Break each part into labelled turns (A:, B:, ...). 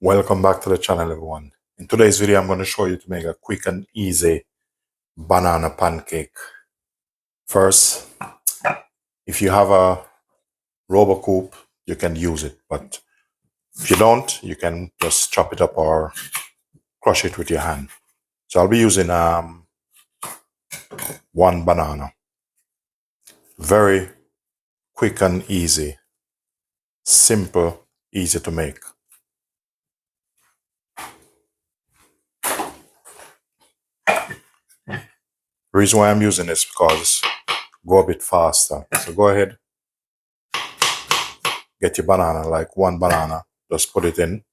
A: Welcome back to the channel, everyone. In today's video, I'm going to show you to make a quick and easy banana pancake. First, if you have a rubber coupe, you can use it, but if you don't, you can just chop it up or crush it with your hand. So I'll be using one banana. Very quick and easy, simple, easy to make. The reason why I'm using this is because go a bit faster. So go ahead, get your banana, like one banana, just put it in.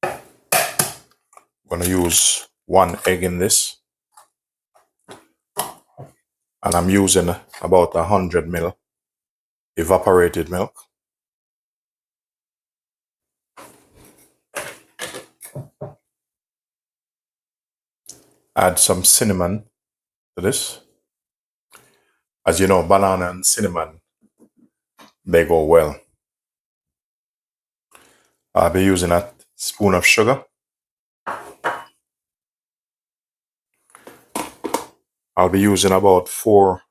A: I'm going to use one egg in this, and I'm using about 100 ml evaporated milk. Add some cinnamon to this. As you know, banana and cinnamon, they go well. I'll be using a spoon of sugar. I'll be using about 4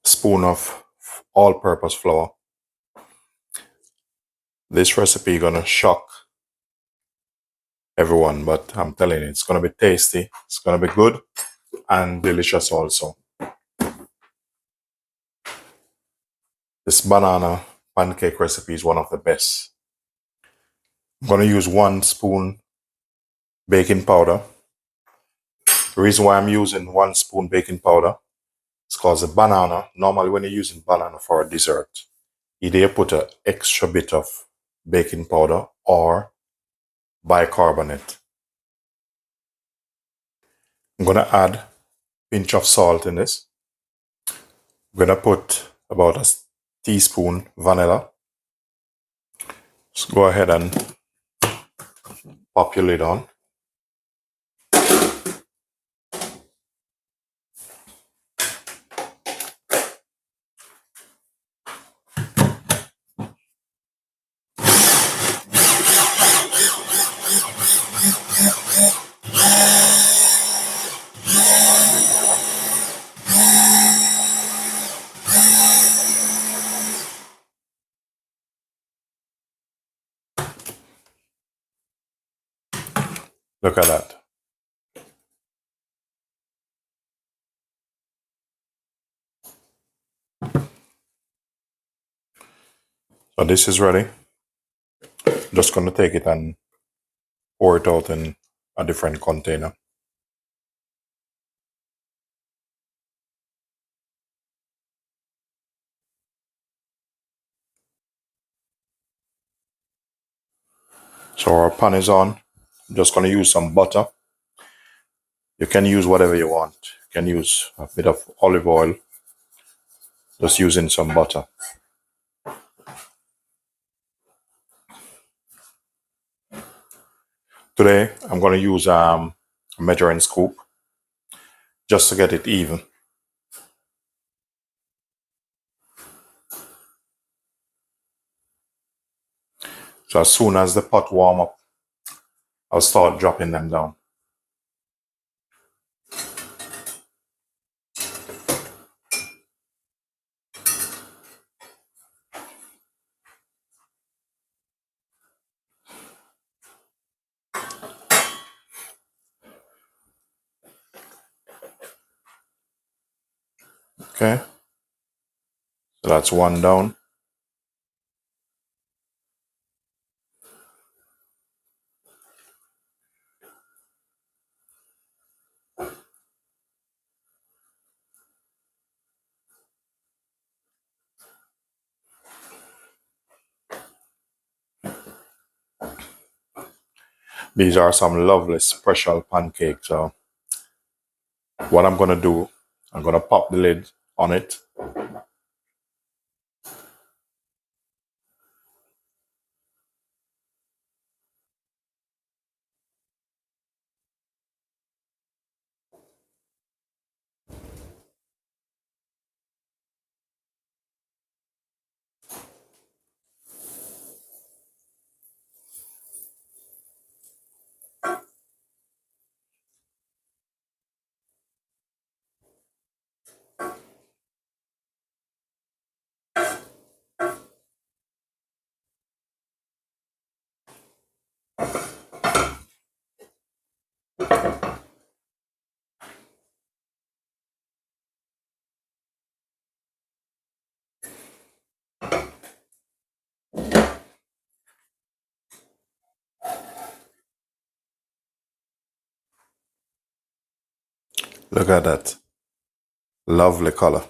A: spoons of all-purpose flour. This recipe is gonna shock everyone, but I'm telling you, it's gonna be tasty, it's gonna be good and delicious also. This banana pancake recipe is one of the best. I'm gonna use 1 spoon baking powder. The reason why I'm using 1 spoon baking powder is because the banana, normally when you're using banana for a dessert, either you put an extra bit of baking powder or bicarbonate. I'm going to add a pinch of salt in this. I'm going to put about a teaspoon vanilla. Just go ahead and pop your lid on. Look at that. So this is ready. Just going to take it and pour it out in a different container. So our pan is on. I'm just going to use some butter. You can use whatever you want. You can use a bit of olive oil. Just using some butter. Today, I'm going to use a measuring scoop just to get it even. So as soon as the pot warm up, I'll start dropping them down. Okay, so that's one down. These are some lovely special pancakes. So what I'm going to do, I'm going to pop the lid on it. Look at that. Lovely color.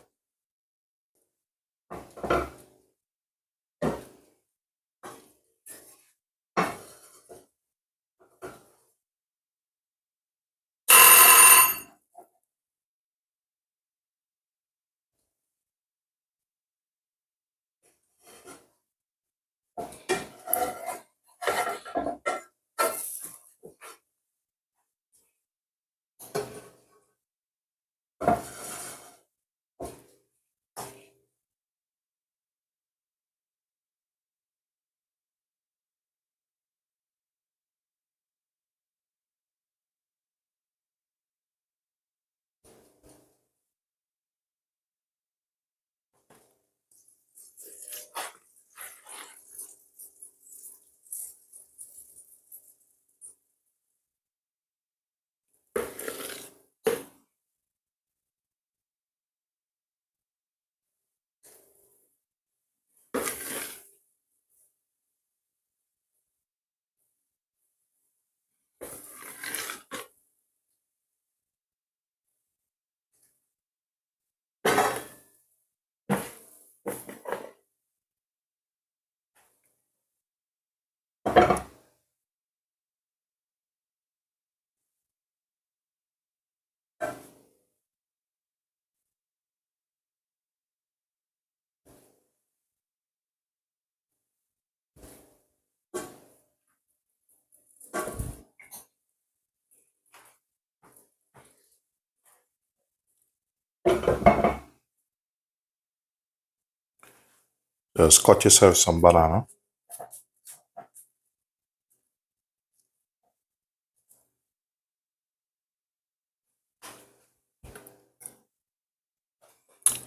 A: Just cut yourself some banana.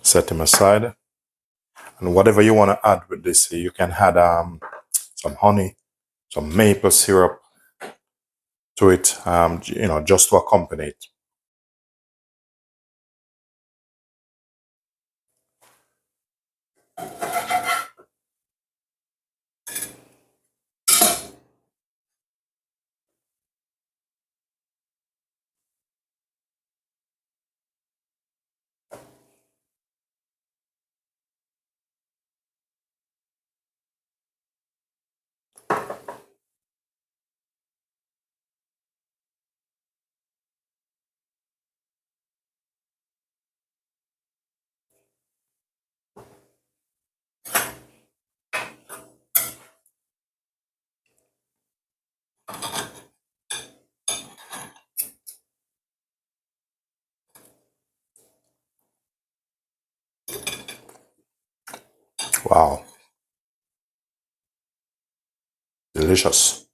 A: Set them aside. And whatever you want to add with this, you can add some honey, some maple syrup to it, just to accompany it. Wow, delicious.